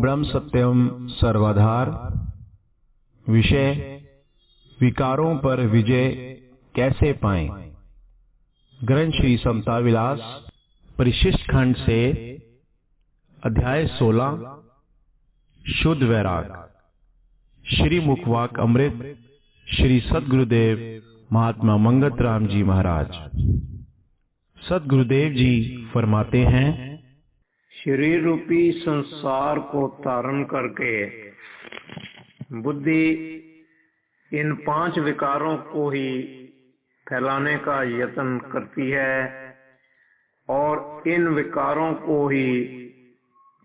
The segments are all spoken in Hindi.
ब्रह्म सत्यम सर्वाधार। विषय विकारों पर विजय कैसे पाएं। ग्रंथ श्री समता विलास परिशिष्ट खंड से अध्याय 16 शुद्ध वैराग। श्री मुखवाक अमृत श्री सद्गुरुदेव महात्मा मंगत राम जी महाराज। सद्गुरुदेव जी फरमाते हैं, शरीर रूपी संसार को धारण करके बुद्धि इन 5 विकारों को ही फैलाने का यत्न करती है और इन विकारों को ही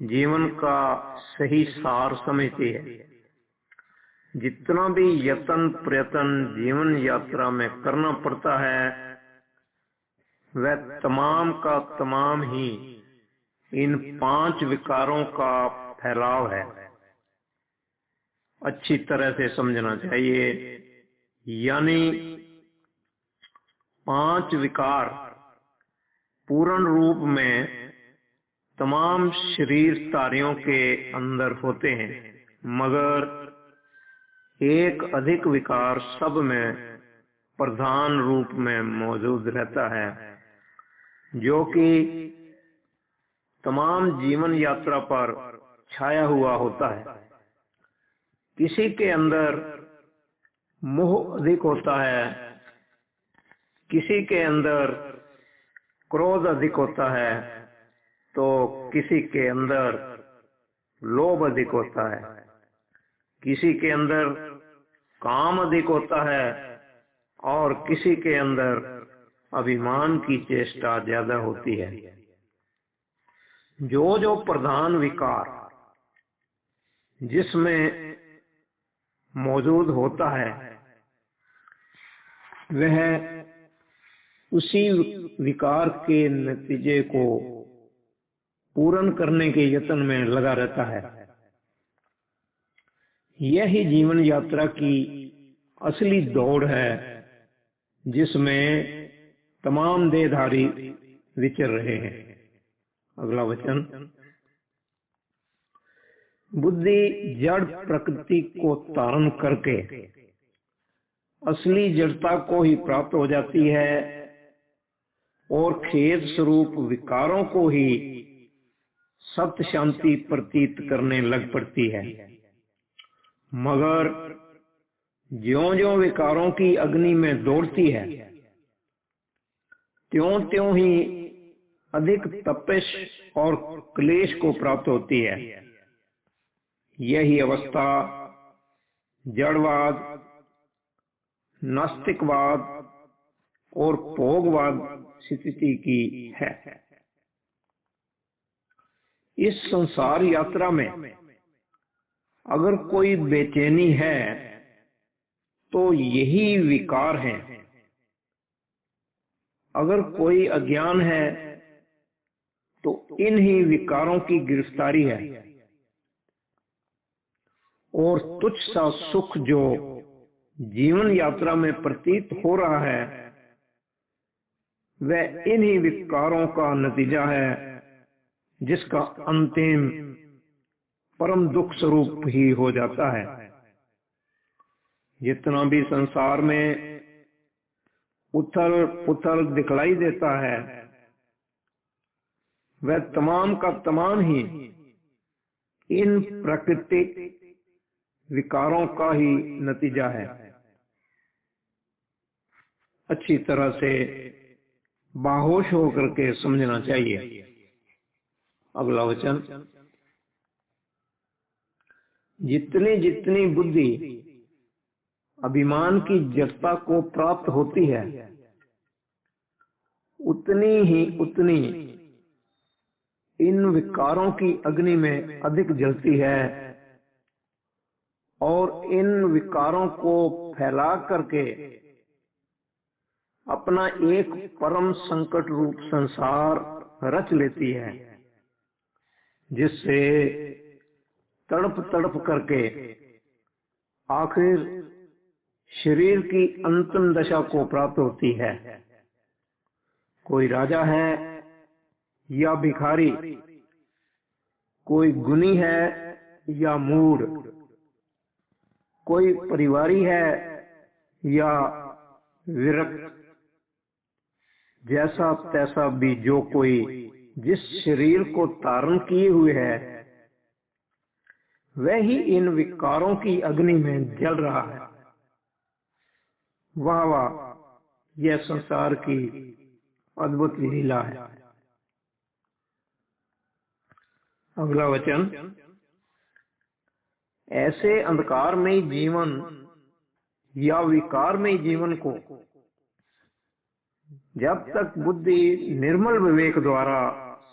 जीवन का सही सार समझती है। जितना भी यत्न प्रयत्न जीवन यात्रा में करना पड़ता है वह तमाम का तमाम ही इन 5 विकारों का फैलाव है। अच्छी तरह से समझना चाहिए। यानी 5 विकार पूर्ण रूप में तमाम शरीरधारियों के अंदर होते हैं, मगर एक अधिक विकार सब में प्रधान रूप में मौजूद रहता है, जो कि तमाम जीवन यात्रा पर छाया हुआ होता है। किसी के अंदर मोह अधिक होता है, किसी के अंदर क्रोध अधिक होता है, तो किसी के अंदर लोभ अधिक होता है, किसी के अंदर काम अधिक होता है और किसी के अंदर अभिमान की चेष्टा ज्यादा होती है। जो जो प्रधान विकार जिसमें मौजूद होता है वह उसी विकार के नतीजे को पूर्ण करने के यत्न में लगा रहता है। यही जीवन यात्रा की असली दौड़ है, जिसमें तमाम देहधारी विचर रहे हैं। अगला वचन, बुद्धि जड़ प्रकृति को धारण करके असली जड़ता को ही प्राप्त हो जाती है और खेद स्वरूप विकारों को ही सत्य शांति प्रतीत करने लग पड़ती है। मगर ज्यों ज्यों विकारों की अग्नि में दौड़ती है त्यों त्यों ही अधिक तपश और क्लेश को प्राप्त होती है। यही अवस्था जड़वाद, नास्तिकवाद और भोगवाद स्थिति की है। इस संसार यात्रा में अगर कोई बेचैनी है तो यही विकार है, अगर कोई अज्ञान है तो इन्हीं विकारों की गिरफ्तारी है और तुच्छ सा सुख जो जीवन यात्रा में प्रतीत हो रहा है वह इन्हीं विकारों का नतीजा है, जिसका अंतिम परम दुख स्वरूप ही हो जाता है। जितना भी संसार में उथल पुथल दिखलाई देता है वह तमाम का तमाम ही इन प्राकृतिक विकारों का ही नतीजा है। अच्छी तरह से बाहोश होकर के समझना चाहिए। अगला वचन, जितनी जितनी बुद्धि अभिमान की जड़ता को प्राप्त होती है उतनी ही उतनी इन विकारों की अग्नि में अधिक जलती है और इन विकारों को फैला करके अपना एक परम संकट रूप संसार रच लेती है, जिससे तड़प तड़प करके आखिर शरीर की अंतिम दशा को प्राप्त होती है। कोई राजा है या भिखारी, कोई गुणी है या मूढ़, कोई परिवारी है या विरक्त, जैसा तैसा भी जो कोई जिस शरीर को धारण किए हुए है वह ही इन विकारों की अग्नि में जल रहा है। वाह वाह, यह संसार की अद्भुत लीला है। अगला वचन, ऐसे अंधकारमय जीवन या विकारमय जीवन को जब तक बुद्धि निर्मल विवेक द्वारा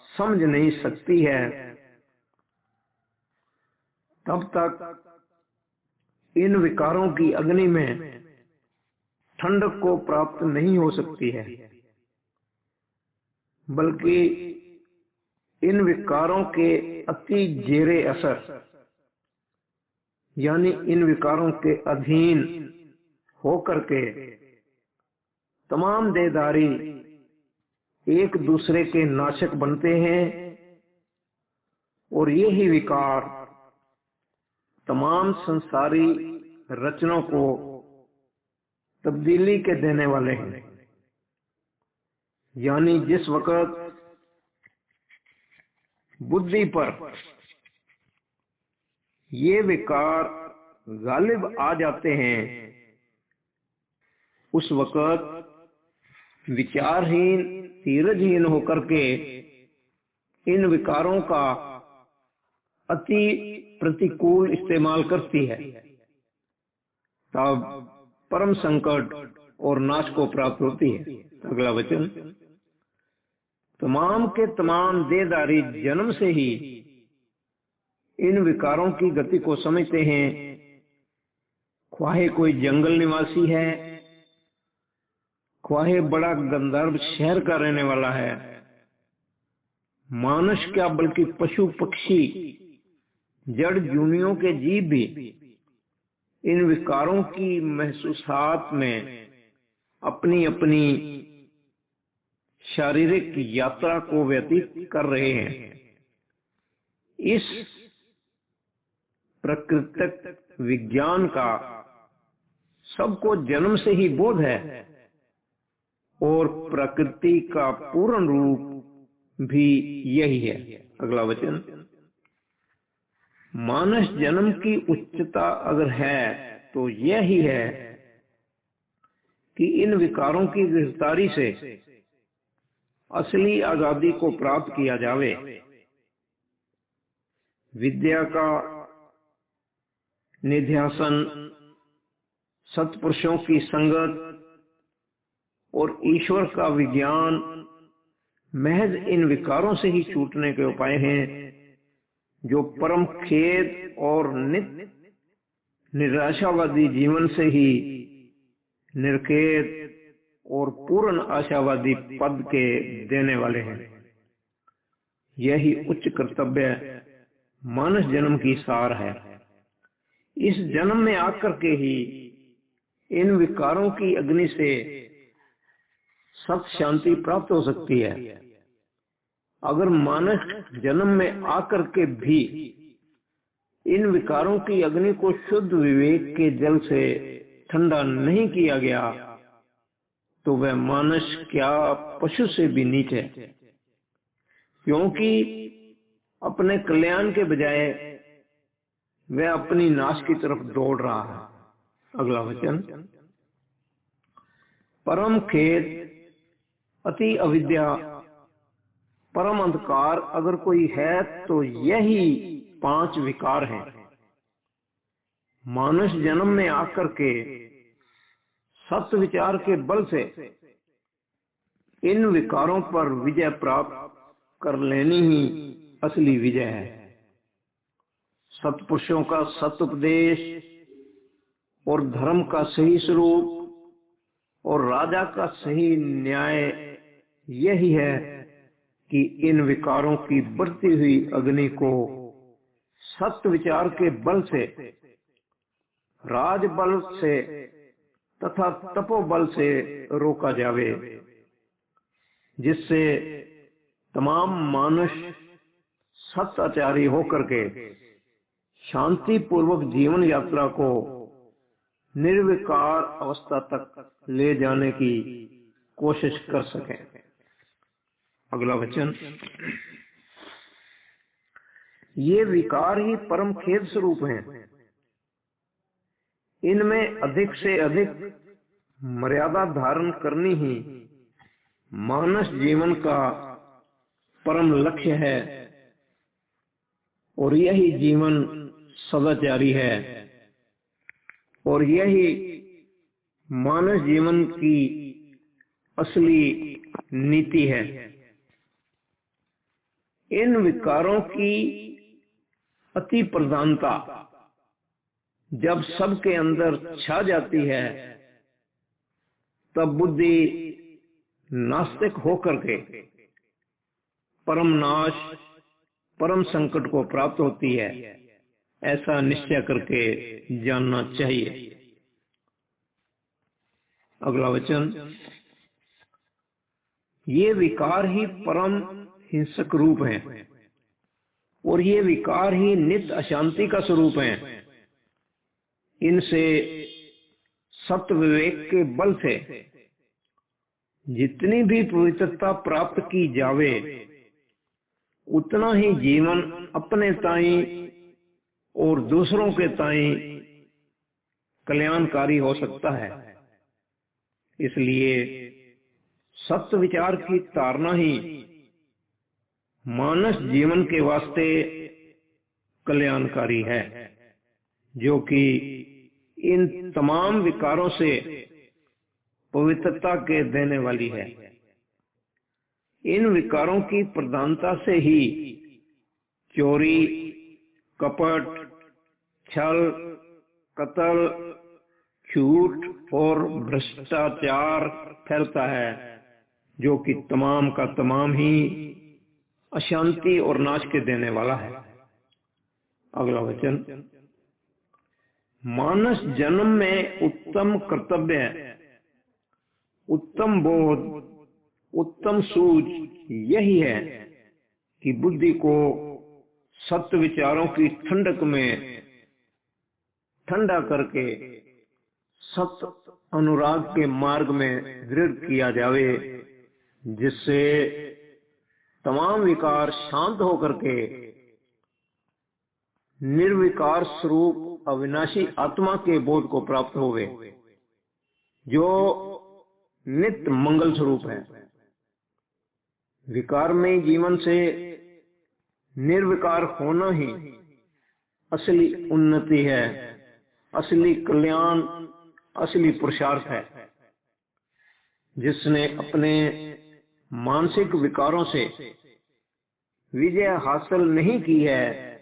समझ नहीं सकती है तब तक इन विकारों की अग्नि में ठंडक को प्राप्त नहीं हो सकती है, बल्कि इन विकारों के अति गहरे असर यानी इन विकारों के अधीन होकर के तमाम देहधारी एक दूसरे के नाशक बनते हैं और ये ही विकार तमाम संसारी रचनों को तब्दीली के देने वाले हैं। यानी जिस वक्त बुद्धि पर ये विकार गालिब आ जाते हैं उस वक्त विचारहीन धीरजहीन होकर के इन विकारों का अति प्रतिकूल इस्तेमाल करती है, तब परम संकट और नाश को प्राप्त होती है। अगला वचन, तमाम के तमाम देहधारी जन्म से ही इन विकारों की गति को समझते हैं। ख्वाहे कोई जंगल निवासी है, ख्वाहे बड़ा गंधर्व शहर का रहने वाला है, मानुष क्या बल्कि पशु पक्षी जड़ जूनियों के जीव भी इन विकारों की महसूसात में अपनी अपनी शारीरिक यात्रा को व्यतीत कर रहे हैं। इस प्राकृतिक विज्ञान का सबको जन्म से ही बोध है और प्रकृति का पूर्ण रूप भी यही है। अगला वचन, मानस जन्म की उच्चता अगर है तो यह ही है कि इन विकारों की गिरफ्तारी से असली आजादी को प्राप्त किया जावे। विद्या का निध्यासन, सत्पुरुषों की संगत और ईश्वर का विज्ञान महज इन विकारों से ही छूटने के उपाय हैं, जो परम खेद और निराशावादी जीवन से ही निर्खेद और पूर्ण आशावादी पद के देने वाले हैं। यही उच्च कर्तव्य मानस जन्म की सार है। इस जन्म में आकर के ही इन विकारों की अग्नि से सत शांति प्राप्त हो सकती है। अगर मानस जन्म में आकर के भी इन विकारों की अग्नि को शुद्ध विवेक के जल से ठंडा नहीं किया गया तो वह मानस क्या पशु से भी नीच है, क्योंकि अपने कल्याण के बजाय वह अपनी नाश की तरफ दौड़ रहा है। अगला वचन, परम खेद, अति अविद्या, परम अंधकार अगर कोई है तो यही 5 विकार हैं। मानुष जन्म में आकर के सत्य विचार के बल से इन विकारों पर विजय प्राप्त कर लेनी ही असली विजय है। सत्पुरुषों का सत्उपदेश और धर्म का सही स्वरूप और राजा का सही न्याय यही है कि इन विकारों की बढ़ती हुई अग्नि को सत्य विचार के बल से, राज बल से तथा तपोबल से रोका जावे, जिससे तमाम मानुष सत्याचारी होकर के शांति पूर्वक जीवन यात्रा को निर्विकार अवस्था तक ले जाने की कोशिश कर सकें। अगला वचन, ये विकार ही परम खेद स्वरूप हैं। इनमें अधिक से अधिक मर्यादा धारण करनी ही मानस जीवन का परम लक्ष्य है और यही जीवन सदाचारी है और यही मानस जीवन की असली नीति है। इन विकारों की अति प्रधानता जब सबके अंदर छा जाती है तब बुद्धि नास्तिक होकर के परम नाश, परम संकट को प्राप्त होती है, ऐसा निश्चय करके जानना चाहिए। अगला वचन, ये विकार ही परम हिंसक रूप हैं और ये विकार ही नित्य अशांति का स्वरूप हैं। इनसे सत्य विवेक के बल से जितनी भी पवित्रता प्राप्त की जावे उतना ही जीवन अपने ताई और दूसरों के ताई कल्याणकारी हो सकता है। इसलिए सत्य विचार की तारना ही मानस जीवन के वास्ते कल्याणकारी है, जो कि इन तमाम विकारों से पवित्रता के देने वाली है। इन विकारों की प्रधानता से ही चोरी, कपट, छल, कत्ल, झूठ और भ्रष्टाचार फैलता है, जो कि तमाम का तमाम ही अशांति और नाश के देने वाला है। अगला वचन, मानस जन्म में उत्तम कर्तव्य, उत्तम बोध, उत्तम सूझ यही है कि बुद्धि को सत्य विचारों की ठंडक में ठंडा करके सत्य अनुराग के मार्ग में दृढ़ किया जावे, जिससे तमाम विकार शांत होकर के निर्विकार स्वरूप अविनाशी आत्मा के बोध को प्राप्त होवे, जो नित्य मंगल स्वरूप है। विकार में जीवन से निर्विकार होना ही असली उन्नति है, असली कल्याण, असली पुरुषार्थ है। जिसने अपने मानसिक विकारों से विजय हासिल नहीं की है,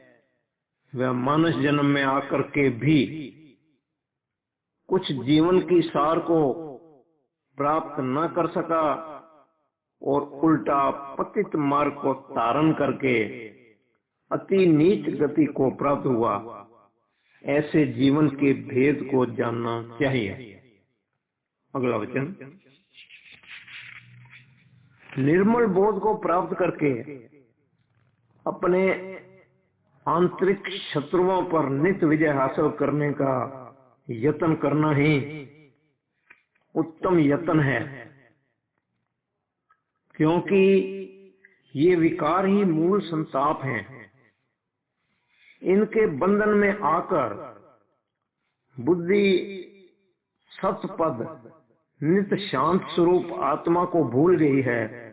वह मानस जन्म में आकर के भी कुछ जीवन की सार को प्राप्त न कर सका और उल्टा पतित मार्ग को तारण करके अति नीच गति को प्राप्त हुआ। ऐसे जीवन के भेद को जानना चाहिए। अगला वचन, निर्मल बोध को प्राप्त करके अपने आंतरिक शत्रुओं पर नित्य विजय हासिल करने का यत्न करना ही उत्तम यत्न है, क्योंकि ये विकार ही मूल संताप हैं। इनके बंधन में आकर बुद्धि सतपद नित्य शांत स्वरूप आत्मा को भूल गई है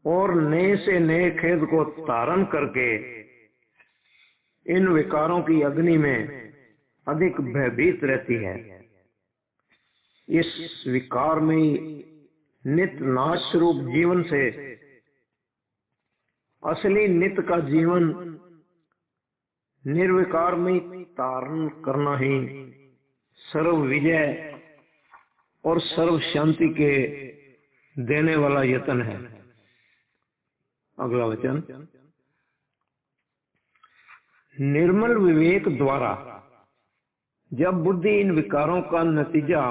और नए से नए खेद को तारण करके इन विकारों की अग्नि में अधिक भयभीत रहती है। इस विकार में नित्य नाश स्वरूप जीवन से असली नित्य का जीवन निर्विकार में तारण करना ही सर्व विजय और सर्व शांति के देने वाला यत्न है। अगला वचन, निर्मल विवेक द्वारा जब बुद्धि इन विकारों का नतीजा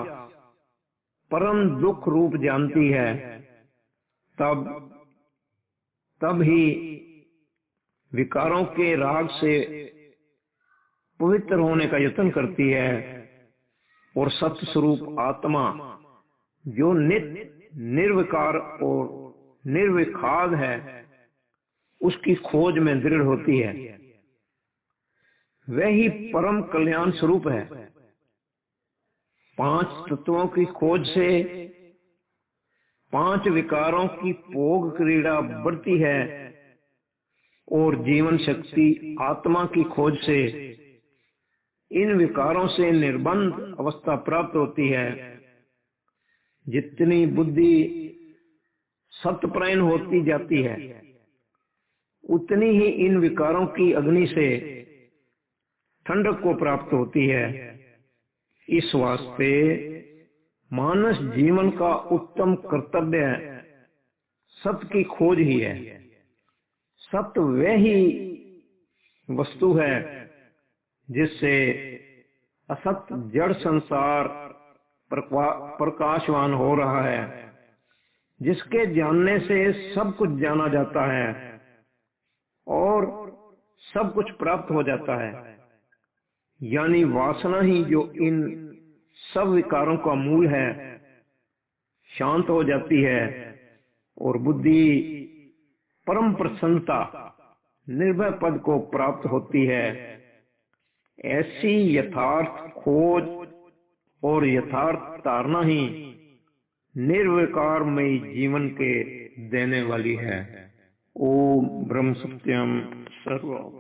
परम दुख रूप जानती है, तब ही विकारों के राग से पवित्र होने का यत्न करती है और सत्य स्वरूप आत्मा जो नित्य निर्विकार और निर्विखाग है उसकी खोज में दृढ़ होती है। वह ही परम कल्याण स्वरूप है। 5 तत्वों की खोज से 5 विकारों की भोग क्रीड़ा बढ़ती है और जीवन शक्ति आत्मा की खोज से इन विकारों से निर्बंध अवस्था प्राप्त होती है। जितनी बुद्धि सत्प्रयण होती जाती है उतनी ही इन विकारों की अग्नि से ठंडक को प्राप्त होती है। इस वास्ते मानस जीवन का उत्तम कर्तव्य सत्य की खोज ही है। सत्य वह ही वस्तु है जिससे असत्य जड़ संसार प्रकाशवान हो रहा है, जिसके जानने से सब कुछ जाना जाता है और सब कुछ प्राप्त हो जाता है। यानी वासना ही जो इन सब विकारों का मूल है शांत हो जाती है और बुद्धि परम प्रसन्नता निर्भय पद को प्राप्त होती है। ऐसी यथार्थ खोज और यथार्थ तारना ही निर्विकारमयी जीवन के देने वाली है। ओम ब्रह्म सत्यम सर्वम।